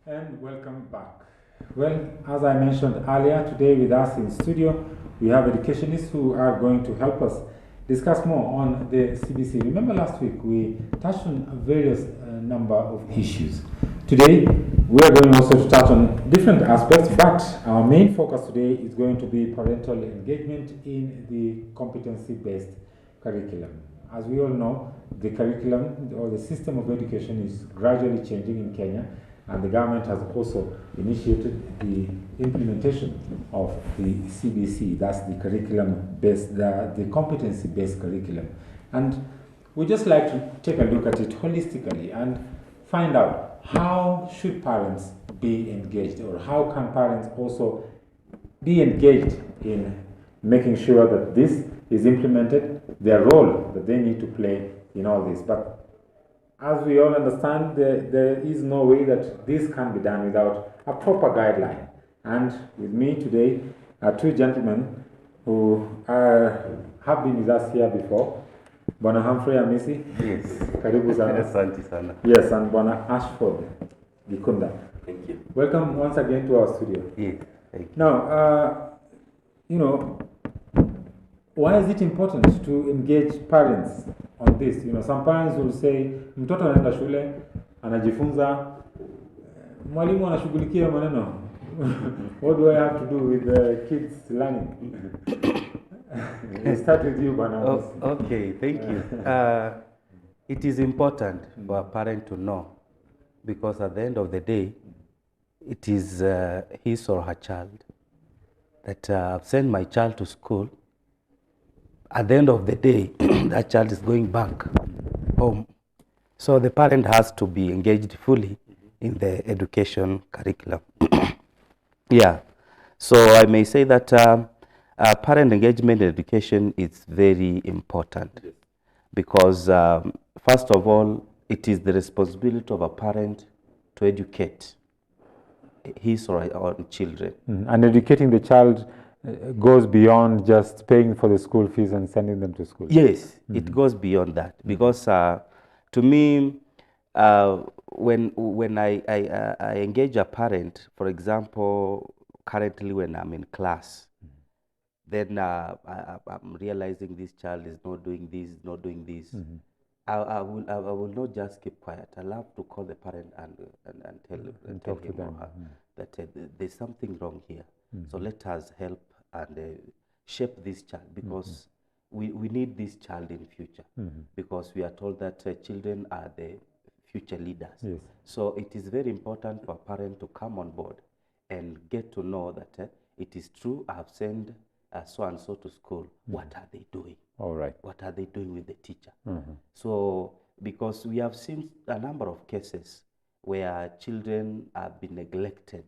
And welcome back. Well, as I mentioned earlier, today with us in studio, we have educationists who are going to help us discuss more on the CBC. Remember last week we touched on a various number of issues. Today, we are going also to touch on different aspects, but our main focus today is going to be parental engagement in the competency-based curriculum. As we all know, the curriculum or the system of education is gradually changing in Kenya, and the government has also initiated the implementation of the CBC, that's the curriculum-based, the competency-based curriculum. And we just like to take a look at it holistically and find out how should parents be engaged, or how can parents also be engaged in making sure that this is implemented, their role that they need to play in all this. But as we all understand, there is no way that this can be done without a proper guideline. And with me today are two gentlemen who have been with us here before. Bwana Humphrey Amisi. Yes. Karibu sana. Asante sana. Yes, and Bwana Ashford Gikunda. Thank you. Welcome once again to our studio. Yes. Thank you. Now, why is it important to engage parents on this? Some parents will say, mtoto anaenda shule, anajifunza, mwalimu anashughulikia maneno. What do I have to do with the kids learning? We'll start with you, Bwana. Okay, thank you. It is important for a parent to know, because at the end of the day, it is his or her child. That I've sent my child to school. At the end of the day, that child is going back home. So the parent has to be engaged fully in the education curriculum. Yeah. So I may say that parent engagement in education is very important, because first of all, it is the responsibility of a parent to educate his or her own children. And educating the child goes beyond just paying for the school fees and sending them to school. Yes, it goes beyond that, because to me, when I engage a parent, for example, currently when I'm in class, then I'm realizing this child is not doing this, not doing this. I will not just keep quiet. I'll have to call the parent and tell him or her that there's something wrong here. So let us help and shape this child, because we need this child in future, because we are told that children are the future leaders. Yes. So it is very important for a parent to come on board and get to know that it is true, I have sent so-and-so to school. What are they doing? All right. What are they doing with the teacher? So, because we have seen a number of cases where children have been neglected,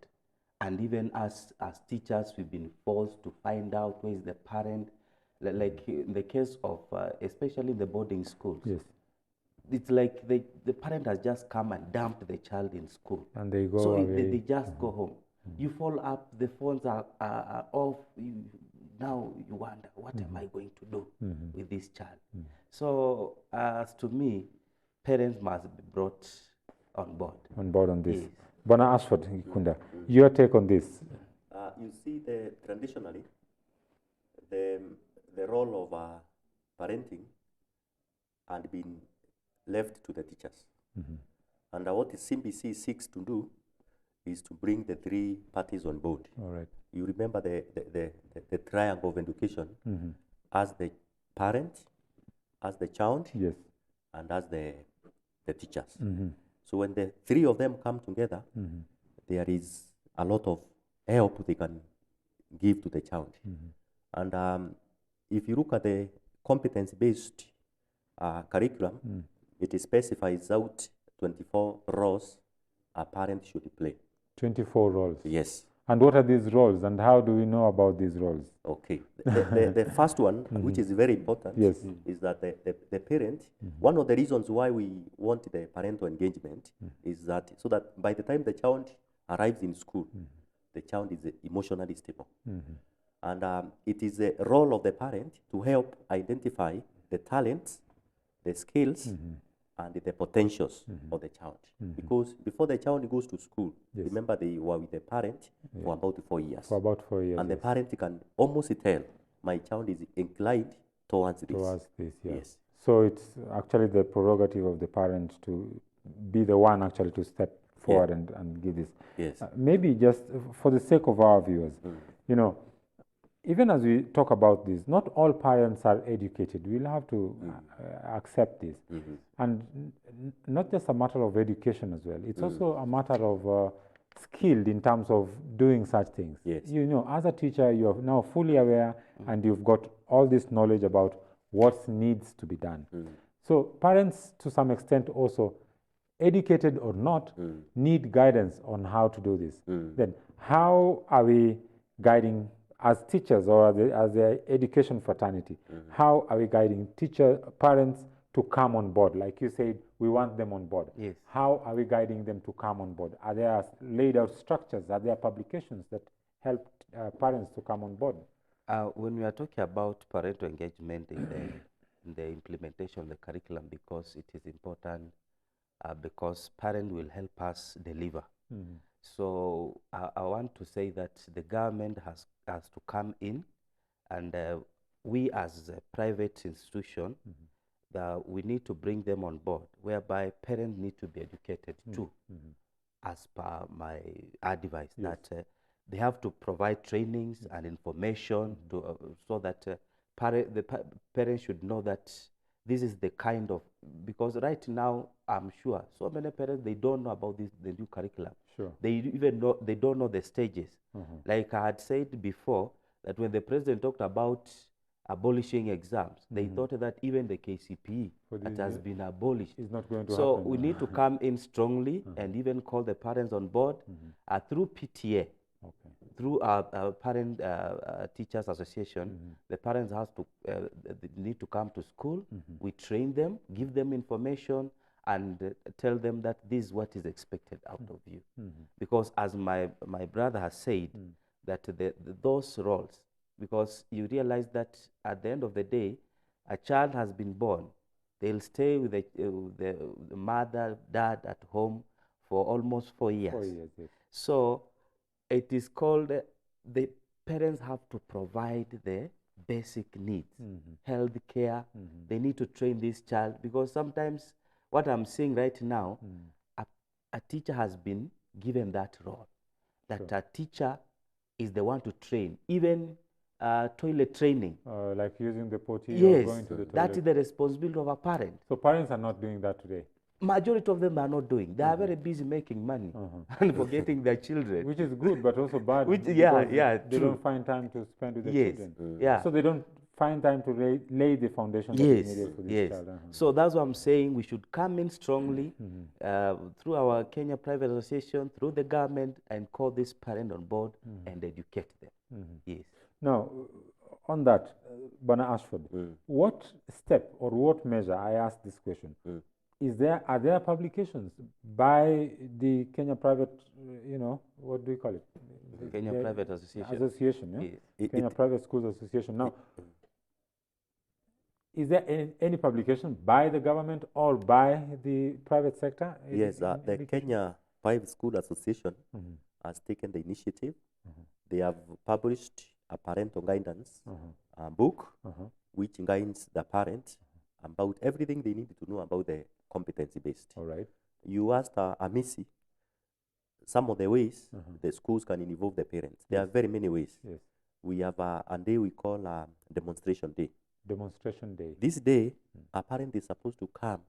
and even as teachers, we've been forced to find out where is the parent. Like in the case of, especially in the boarding schools, Yes. it's like the parent has just come and dumped the child in school. And they go so away. they just go home. You fall up, the phones are off. Now you wonder, what am I going to do with this child? So as to me, parents must be brought on board. On board on this. Yes. Bwana Ashford Gikunda, your take on this? You see, traditionally, the role of parenting had been left to the teachers. And what the CBC seeks to do is to bring the three parties on board. All right. You remember the triangle of education as the parent, as the child, Yes. and as the teachers. So when the three of them come together, there is a lot of help they can give to the child. And if you look at the competence-based curriculum, it specifies out 24 roles a parent should play. 24 roles. Yes. And what are these roles, and how do we know about these roles? Okay. The first one, which is very important, Yes. is that the parent, one of the reasons why we want the parental engagement is that so that by the time the child arrives in school, the child is emotionally stable. And it is the role of the parent to help identify the talents, the skills, and the potentials of the child. Because before the child goes to school, Yes. remember they were with the parent for about 4 years. For about 4 years. And the yes. parent can almost tell, my child is inclined towards this. Towards this, yeah. Yes. So it's actually the prerogative of the parent to be the one actually to step forward and give this. Yes. Maybe just for the sake of our viewers, you know, even as we talk about this, not all parents are educated. We'll have to accept this. And not just a matter of education as well. It's also a matter of skilled in terms of doing such things. Yes. You know, as a teacher, you are now fully aware and you've got all this knowledge about what needs to be done. So parents, to some extent also, educated or not, need guidance on how to do this. Then how are we guiding as teachers or as the education fraternity? How are we guiding parents to come on board? Like you said, we want them on board. Yes. How are we guiding them to come on board? Are there laid out structures? Are there publications that help parents to come on board? When we are talking about parental engagement in the implementation of the curriculum, because it is important, because parents will help us deliver. So I want to say that the government has to come in, and we as a private institution, we need to bring them on board, whereby parents need to be educated too, as per my advice, that they have to provide trainings and information to, so that the parents should know that this is the kind of, because right now I'm sure so many parents, they don't know about the new curriculum. Sure. They don't know the stages. Like I had said before, that when the president talked about abolishing exams, they thought that even the KCPE that has been abolished is not going to so happen. we need to come in strongly and even call the parents on board through PTA. Through our parent teachers association, the parents have to they need to come to school. We train them, give them information, and tell them that this is what is expected out of you. Because as my brother has said, that those roles, because you realize that at the end of the day, a child has been born, they'll stay with the mother, dad at home for almost 4 years. 4 years, yes. So it is called, the parents have to provide the basic needs, health care. They need to train this child, because sometimes what I'm seeing right now, a teacher has been given that role, that a teacher is the one to train, even toilet training. Like using the potty Yes, or going to the toilet. that is the responsibility of a parent. So parents are not doing that today. Majority of them are not doing. They are very busy making money and forgetting their children. Which is good, but also bad. They true. don't find time to spend with the Yes, children. So they don't find time to lay the foundation that is needed for this child. So that's what I'm saying. We should come in strongly through our Kenya Private Association, through the government, and call this parent on board and educate them. Yes. Now, on that, Bana Ashford, what step or what measure, I asked this question, are there publications by the Kenya Private, what do you call it? Kenya Private Association. Association, yeah? Kenya Private Schools Association. Now, is there any publication by the government or by the private sector? Yes, the Kenya Private School Association has taken the initiative. They have published a parental guidance book, which guides the parent about everything they need to know about the competency-based. All right. You asked Amisi some of the ways the schools can involve the parents. There are very many ways. Yes. We have a day we call demonstration day. Demonstration day. This day, a parent is supposed to come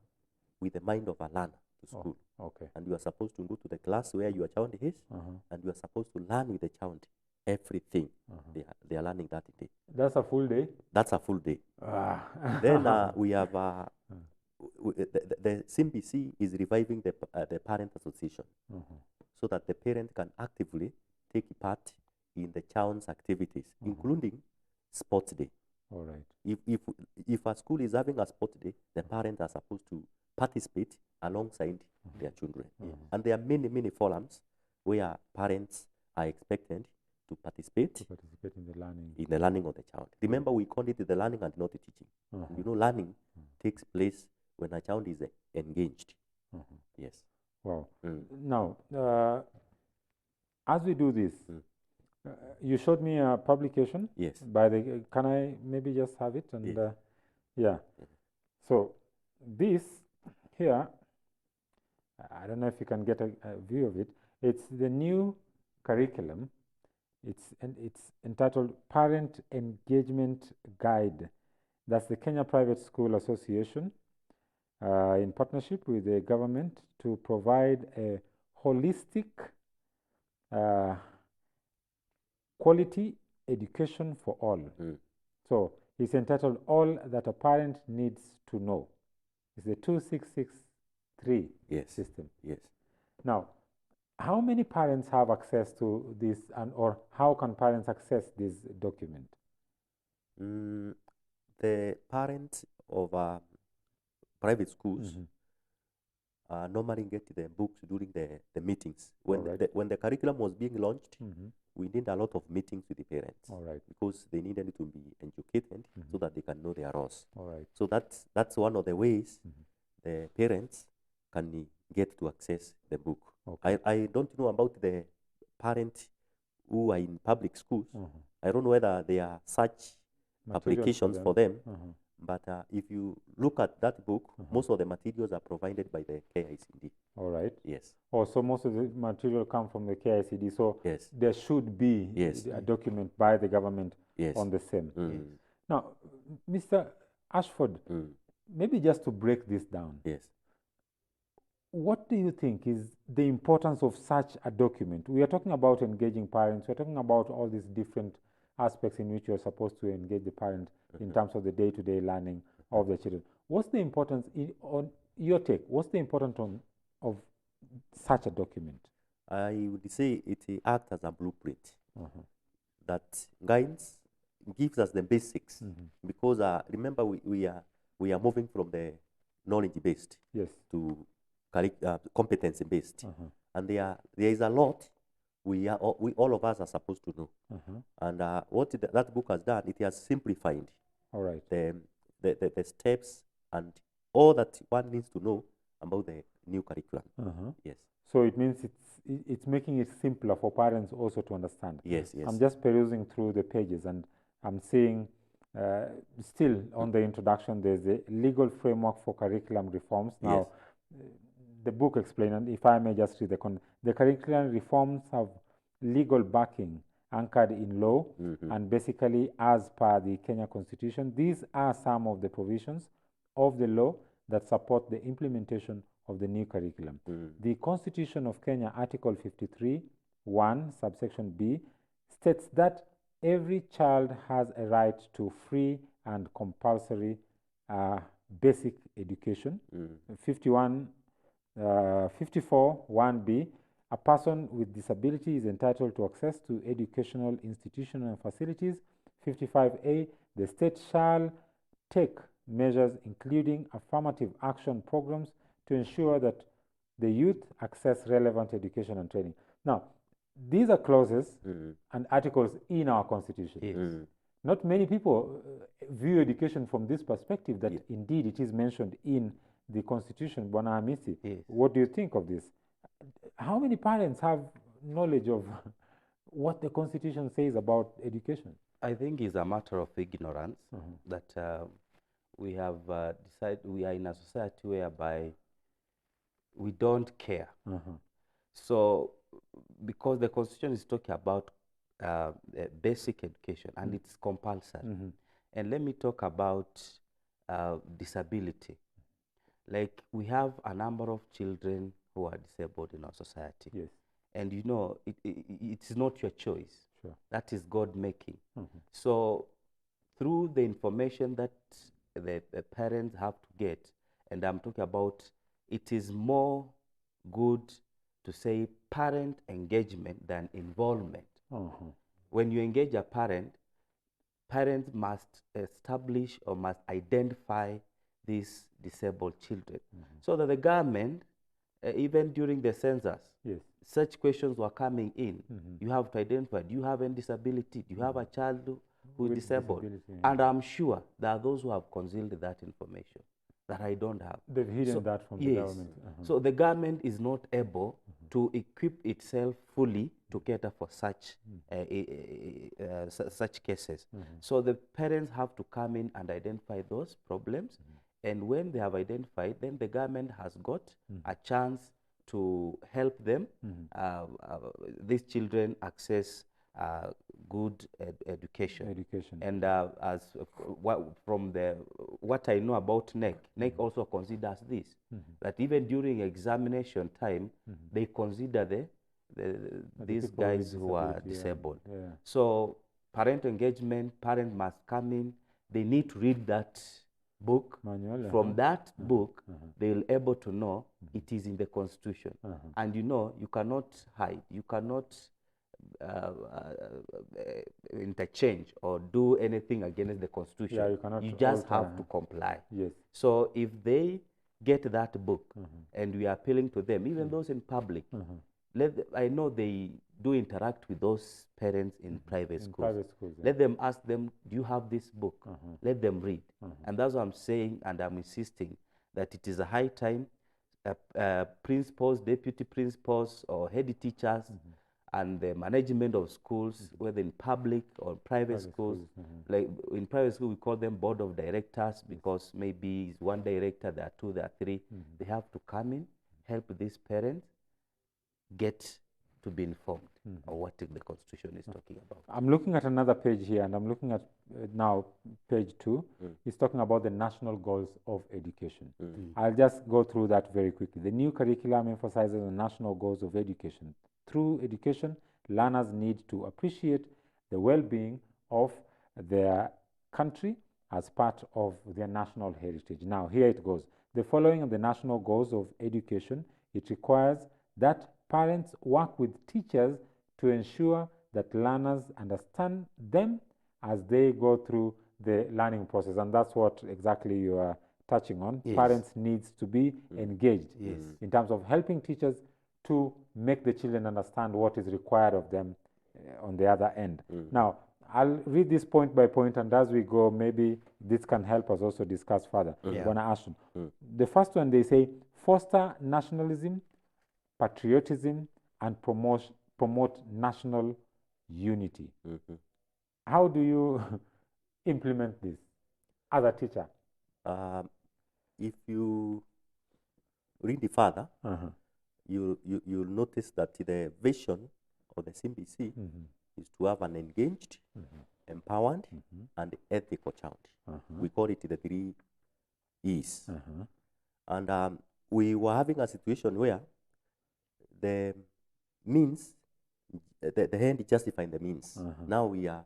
with the mind of a learner to school. Okay. And you are supposed to go to the class where your child is, and you are supposed to learn with the child everything they are learning that day. That's a full day? That's a full day. Then we have the CBC is reviving the parent association so that the parent can actively take part in the child's activities, including sports day. All right. If a school is having a sports day, the parents are supposed to participate alongside their children. And there are many, many forums where parents are expected to participate in the learning of the child. Remember, we call it the learning and not the teaching. Learning takes place when a child is engaged. Mhm. Yes. Wow. Mm. Now, as we do this, you showed me a publication. Yes. By the, can I maybe just have it? And Yes. yeah. So this here, I don't know if you can get a view of it. It's the new curriculum. It's entitled Parent Engagement Guide. That's the Kenya Private School Association in partnership with the government to provide a holistic quality education for all. Mm. So it's entitled All That a Parent Needs to Know. It's the 2663 Yes. system. Yes. Now, how many parents have access to this, and or how can parents access this document? The parents of private schools normally get the books during the meetings. When the curriculum was being launched, we did a lot of meetings with the parents. All right. Because they needed to be educated so that they can know their roles. All right. So that's one of the ways the parents can get to access the book. Okay. I don't know about the parents who are in public schools. I don't know whether there are such applications for them. But if you look at that book, most of the materials are provided by the KICD. All right. Yes. Oh, so most of the material come from the KICD. So yes. there should be a document by the government on the same. Now, Mr. Ashford, maybe just to break this down. Yes. What do you think is the importance of such a document? We are talking about engaging parents. We're talking about all these different aspects in which you're supposed to engage the parent in terms of the day-to-day learning of the children. What's the importance, on your take, what's the importance of such a document? I would say it acts as a blueprint that guides, gives us the basics. Because remember, we are moving from the knowledge-based to competency-based. And there is a lot we all of us are supposed to know. And what that book has done, it has simplified the steps and all that one needs to know about the new curriculum. Yes. So it means it's making it simpler for parents also to understand. Yes, yes. I'm just perusing through the pages and I'm seeing still on the introduction there's a legal framework for curriculum reforms. Now, the book explains, and if I may just read the curriculum reforms have legal backing anchored in law and basically as per the Kenya Constitution. These are some of the provisions of the law that support the implementation of the new curriculum. The Constitution of Kenya, Article 53, 1, subsection B, states that every child has a right to free and compulsory basic education. 54, 1B, a person with disability is entitled to access to educational institutions and facilities. 55A, the state shall take measures including affirmative action programs to ensure that the youth access relevant education and training. Now, these are clauses and articles in our Constitution. Not many people view education from this perspective, that indeed it is mentioned in the Constitution. Bwana Hamisi, what do you think of this? How many parents have knowledge of what the Constitution says about education? I think it's a matter of ignorance that we have decided we are in a society whereby we don't care. So, because the Constitution is talking about basic education and it's compulsory. And let me talk about disability. Like, we have a number of children who are disabled in our society. And you know, it's not your choice. That is God making. So, through the information that the parents have to get, and I'm talking about, it is more good to say parent engagement than involvement. When you engage a parent, parents must establish or must identify these disabled children so that the government, even during the census, such questions were coming in. You have to identify, do you have any disability? Do you have a child who is disabled? And I'm sure there are those who have concealed that information. that I don't have. They've hidden that from the government. So the government is not able to equip itself fully to cater for such such cases. So the parents have to come in and identify those problems, and when they have identified, then the government has got a chance to help them, these children access good education. And as from what I know about NEC also considers this, that even during examination time, they consider these guys who are disabled. So parent engagement, parent must come in, they need to read that book. Manual, from that book, they'll able to know it is in the Constitution. And you know, you cannot hide, you cannot interchange or do anything against the Constitution. You just have to comply. So if they get that book, and we are appealing to them, even those in public, I know they do interact with those parents in private schools. Let them ask them, do you have this book? Let them read. And that's what I'm saying, and I'm insisting that it is a high time principals, deputy principals, or head teachers, and the management of schools, whether in public or private schools. Like in private school, we call them board of directors, because maybe it's one director, there are two, there are three. They have to come in, help these parents get to be informed of what the Constitution is talking about. I'm looking at another page here, and I'm looking at now page 2. It's talking about the national goals of education. I'll just go through that very quickly. The new curriculum emphasizes the national goals of education. Through education, learners need to appreciate the well-being of their country as part of their national heritage. Now, here it goes. The following are the national goals of education. It requires that parents work with teachers to ensure that learners understand them as they go through the learning process. And that's what exactly you are touching on. Parents needs to be engaged in terms of helping teachers to make the children understand what is required of them on the other end. Now, I'll read this point by point, and as we go, maybe this can help us also discuss further. Ashton. The first one, they say, foster nationalism, patriotism, and promote national unity. How do you implement this as a teacher? If you read it further, you'll notice that the vision of the CBC is to have an engaged, empowered, and ethical child. We call it the 3 E's. And we were having a situation where the means, the end is justifying the means. Now we are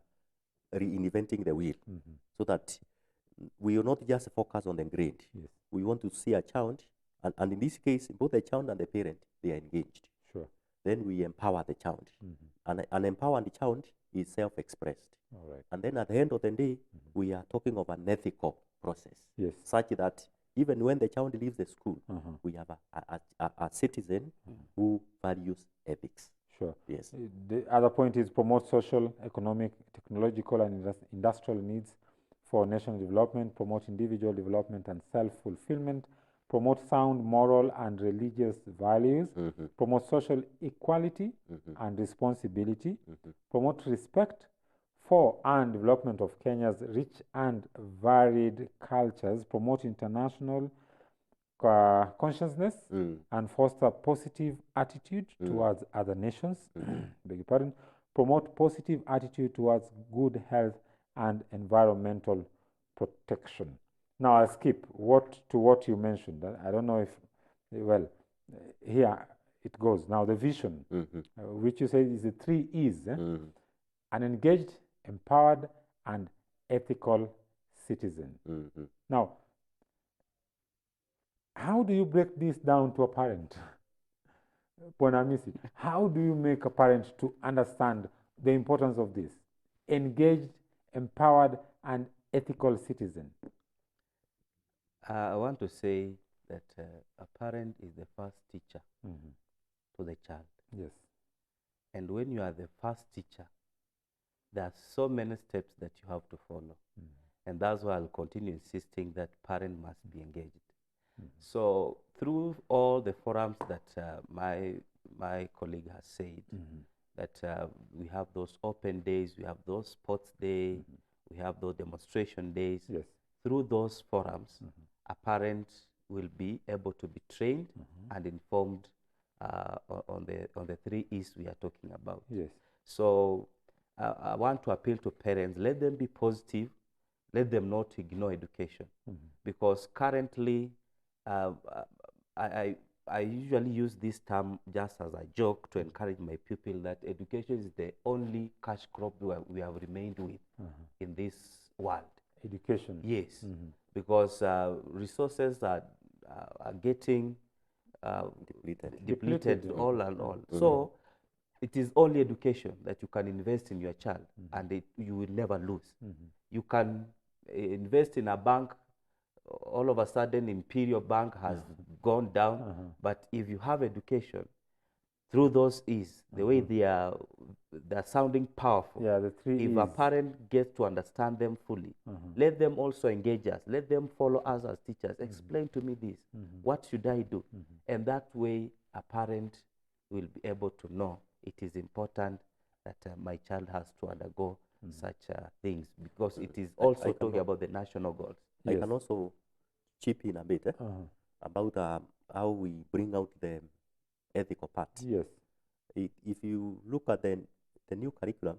reinventing the wheel, so that we will not just focus on the grade. We want to see a child, and in this case, both the child and the parent, they are engaged. Then we empower the child. And an empowered child is self-expressed. And then at the end of the day, we are talking of an ethical process, such that even when the child leaves the school, we have a citizen who values ethics. Yes. The other point is promote social, economic, technological, and industrial needs for national development, promote individual development and self-fulfillment, promote sound moral and religious values, promote social equality and responsibility, promote respect for and development of Kenya's rich and varied cultures, promote international consciousness, and foster positive attitude towards other nations. Beg your pardon. Promote positive attitude towards good health and environmental protection. Now I'll skip to what you mentioned. I don't know if, well, here it goes. Now the vision, which you say is the 3 E's. An engaged, empowered, and ethical citizen. Now, how do you break this down to a parent? Bonamisi, how do you make a parent to understand the importance of this? Engaged, empowered, and ethical citizen. I want to say that a parent is the first teacher to the child. And when you are the first teacher, there are so many steps that you have to follow. And that's why I'll continue insisting that parent must be engaged. So through all the forums that my colleague has said, that we have those open days, we have those sports day, we have those demonstration days. Yes. Through those forums, a parent will be able to be trained and informed on the 3 E's we are talking about. Yes. So I want to appeal to parents, let them be positive, let them not ignore education, because currently I usually use this term just as a joke to encourage my pupil that education is the only cash crop we have remained with in this world. Education. Yes, because resources are getting depleted all and all. So it is only education that you can invest in your child, and you will never lose. You can invest in a bank, all of a sudden Imperial Bank has gone down, but if you have education, through those E's, the way they're sounding powerful. Yeah, the 3 If E's. a parent gets to understand them fully, let them also engage us. Let them follow us as teachers. Explain to me this. What should I do? And that way, a parent will be able to know it is important that my child has to undergo such things, because it is also talking about the national goals. I can also chip in a bit about how we bring out the ethical part. Yes. If you look at the new curriculum,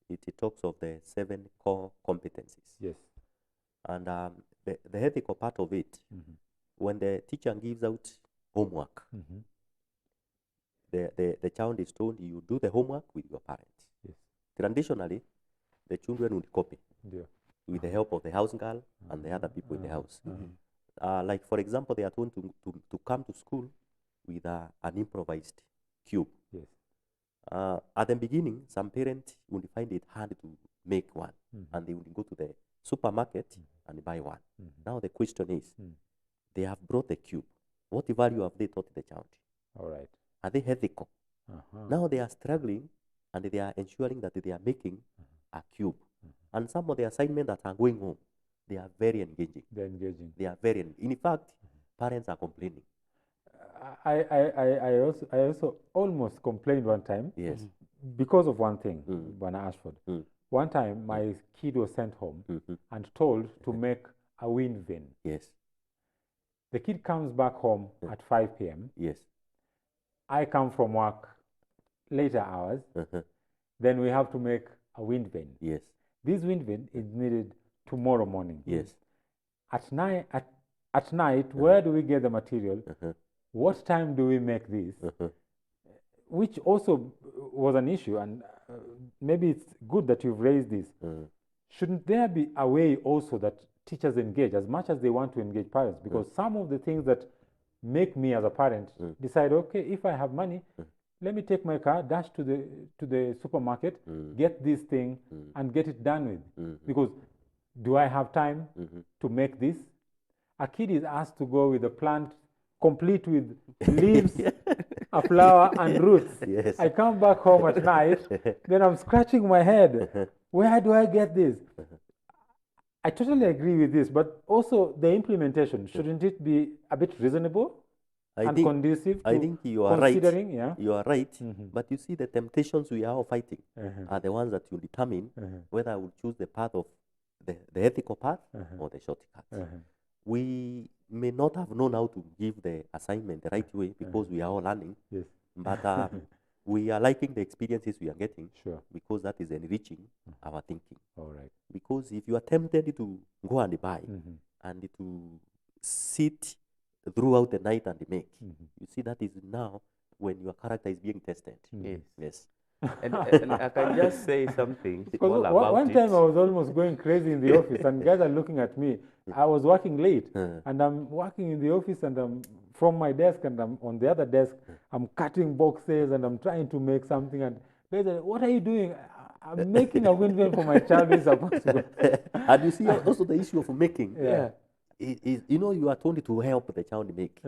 it talks of the 7 core competencies. Yes. And the ethical part of it, when the teacher gives out homework, the child is told you do the homework with your parents. Yes. Traditionally, the children would copy with the help of the house girl and the other people in the house. Like, for example, they are told to come to school with an improvised cube. Yes. At the beginning, some parents would find it hard to make one, and they would go to the supermarket and buy one. Now the question is, they have brought the cube. What value have they taught the child? All right. Are they ethical? Now they are struggling, and they are ensuring that they are making a cube. And some of the assignments that are going home, they are very engaging. They're engaging. They are very, in fact, parents are complaining. I also almost complained one time. Yes. Because of one thing, Bwana Ashford. One time, my kid was sent home and told to make a wind vane. Yes. The kid comes back home at 5 p.m. Yes. I come from work later hours. Then we have to make a wind vane. Yes. This wind vane is needed tomorrow morning. Yes. At night, where do we get the material? What time do we make this? Which also was an issue, and maybe it's good that you've raised this. Shouldn't there be a way also that teachers engage as much as they want to engage parents? Because some of the things that make me as a parent decide, okay, if I have money, let me take my car, dash to the supermarket, get this thing, and get it done with. Because do I have time to make this? A kid is asked to go with a plant complete with leaves, a flower, and roots. Yes. I come back home at night, then I'm scratching my head. Where do I get this? I totally agree with this, but also the implementation, shouldn't it be a bit reasonable and conducive to I think you are considering? Right. You are right, but you see the temptations we are fighting are the ones that will determine whether I will choose the path of the ethical path or the shortcut. We may not have known how to give the assignment the right way because we are all learning. Yes. But we are liking the experiences we are getting because that is enriching our thinking. All right. Because if you are tempted to go and buy and to sit throughout the night and make, you see that is now when your character is being tested. Yes. Yes. And I can just say something small about one time I was almost going crazy in the office, and guys are looking at me. I was working late, and I'm working in the office, and I'm from my desk, and I'm on the other desk. I'm cutting boxes, and I'm trying to make something. And they said, "What are you doing?" I'm making a wind vane for my child who is supposed to go. And you see also the issue of making. Yeah. You know, you are told to help the child make.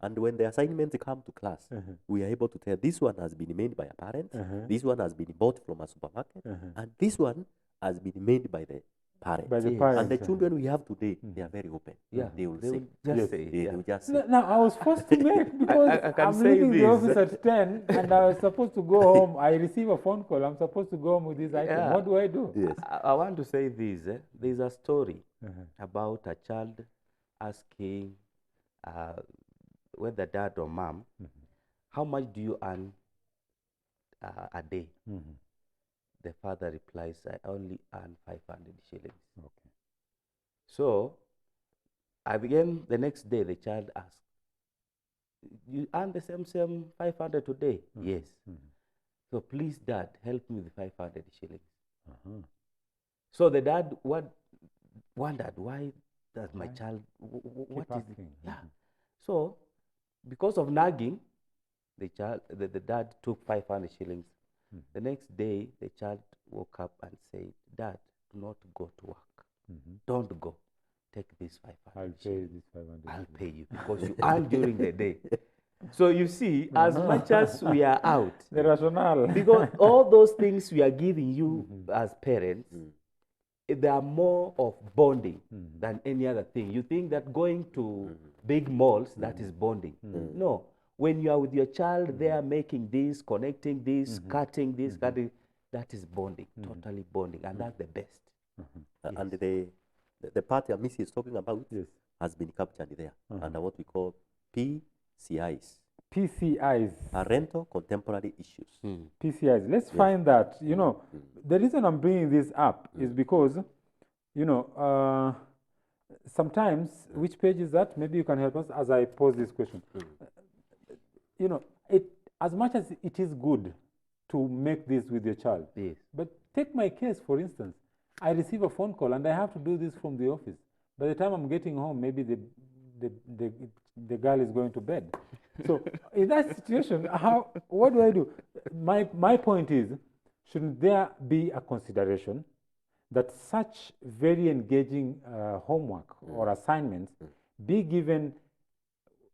And when the assignments come to class, we are able to tell this one has been made by a parent, this one has been bought from a supermarket, and this one has been made by parents. By the Yes. parents. And the children we have today, they are very open. Yeah, They will they say. will just Yes. say it. They Yeah. will just No, say. now, I was forced to make because I can I'm say leaving the this. office at 10 and I was supposed to go home. I receive a phone call. I'm supposed to go home with this item. Yeah. What do I do? Yes. I want to say this. There's a story Uh-huh. about a child asking whether dad or mom, how much do you earn a day? Mhm. The father replies, I only earn 500 shillings. Okay. So again, the next day, the child asks, you earn the same 500 today? Yes. So please, dad, help me with 500 shillings. Uh-huh. So the dad wondered, why does my child, what is it? asking. Yeah. So because of nagging, the dad took 500 shillings. The next day, the child woke up and said, Dad, do not go to work. Don't go. Take this 500 I'll pay shillings. this 500. I'll pay you because you earn during the day. So you see, as much as we are out, The rationale. because all those things we are giving you as parents, they are more of bonding than any other thing. You think that going to big malls, that is bonding. No. When you are with your child, they are making this, connecting this, cutting this, cutting, that is bonding, totally bonding, and that's the best. And the part that Missy is talking about Yes. has been captured there under what we call PCIs. PCIs. Parental contemporary issues. PCIs. Let's find that. You know, the reason I'm bringing this up is because, you know, sometimes, which page is that? Maybe you can help us as I pose this question. You know, as much as it is good to make this with your child, Yes. but take my case, for instance. I receive a phone call and I have to do this from the office. By the time I'm getting home, maybe the girl is going to bed. So in that situation, what do I do? My point is, shouldn't there be a consideration that such very engaging homework or assignments be given,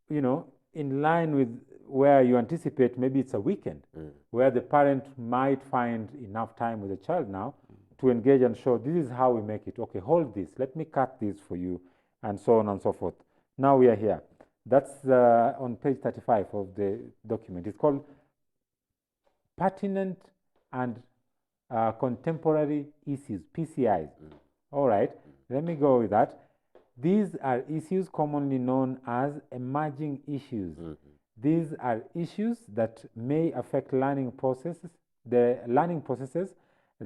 you know, in line with where you anticipate maybe it's a weekend, where the parent might find enough time with the child now to engage and show this is how we make it. Okay, hold this. Let me cut this for you, and so on and so forth. Now we are here. That's on page 35 of the document. It's called Pertinent and Contemporary Issues, PCIs. All right, let me go with that. These are issues commonly known as emerging issues. These are issues that may affect learning processes, they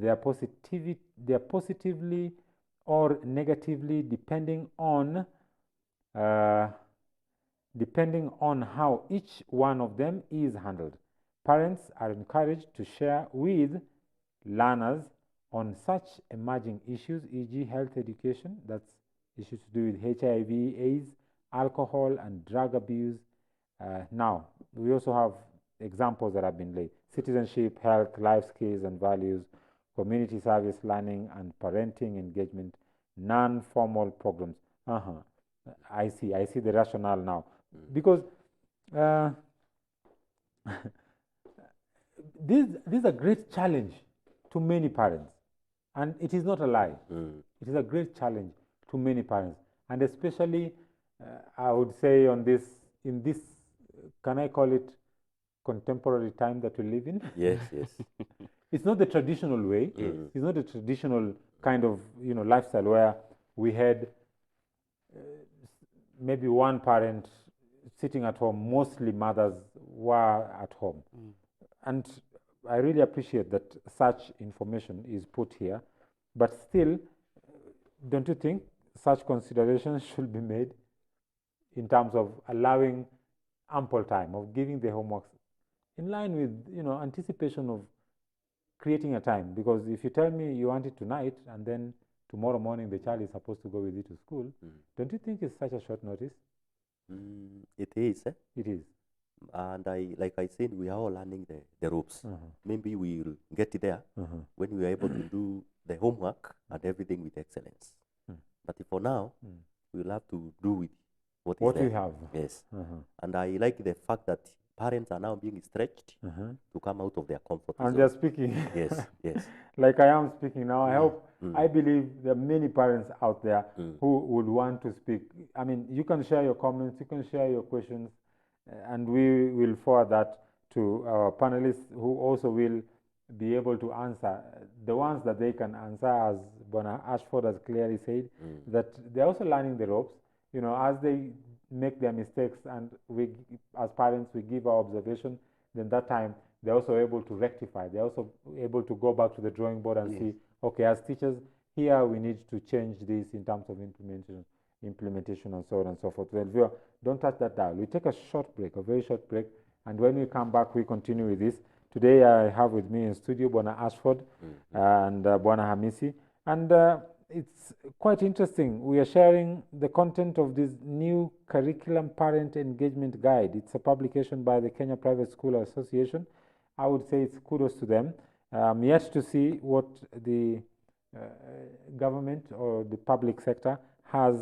are positively or negatively depending on how each one of them is handled. Parents are encouraged to share with learners on such emerging issues, e.g. health education, that's issues to do with HIV, AIDS, alcohol, and drug abuse. Now, we also have examples that have been laid: citizenship, health, life skills and values, community service learning, and parenting engagement, non-formal programs. I see the rationale now. Because this is a great challenge to many parents. And it is not a lie. It is a great challenge to many parents. And especially, I would say in this, can I call it contemporary time that we live in? Yes, yes. It's not the traditional way. It's not the traditional kind of lifestyle where we had maybe one parent sitting at home. Mostly mothers were at home. And I really appreciate that such information is put here. But still, don't you think such considerations should be made in terms of allowing ample time, of giving the homeworks in line with anticipation of creating a time? Because if you tell me you want it tonight and then tomorrow morning the child is supposed to go with you to school, don't you think it's such a short notice? It is. It is. And like I said, we are all learning the ropes. Maybe we'll get there when we are able to do the homework and everything with excellence. But for now, we'll have to do with what is What there. we have. Yes. And I like the fact that parents are now being stretched to come out of their comfort zone. And they're speaking. Yes, yes. Like I am speaking now. I believe there are many parents out there who would want to speak. I mean, you can share your comments, you can share your questions, and we will forward that to our panelists who also will be able to answer the ones that they can answer, as Bona Ashford has clearly said, that they're also learning the ropes, you know, as they make their mistakes, and we, as parents, we give our observation, then that time they're also able to rectify. They're also able to go back to the drawing board and see, okay, as teachers, here we need to change this in terms of implementation and so on and so forth. Well, viewer, don't touch that dial. We take a short break, a very short break, and when we come back, we continue with this. Today, I have with me in studio Bwana Ashford and Bwana Hamisi, and it's quite interesting. We are sharing the content of this new curriculum parent engagement guide. It's a publication by the Kenya Private School Association. I would say it's kudos to them. I'm yet to see what the government or the public sector has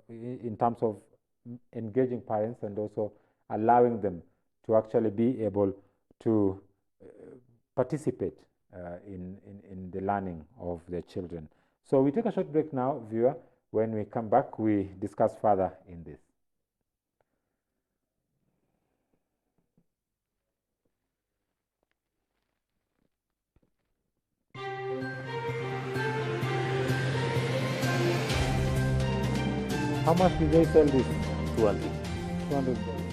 in terms of engaging parents and also allowing them to actually be able to participate in the learning of their children. So we take a short break now, viewer. When we come back, we discuss further in this. How much did they sell this? 200. 200.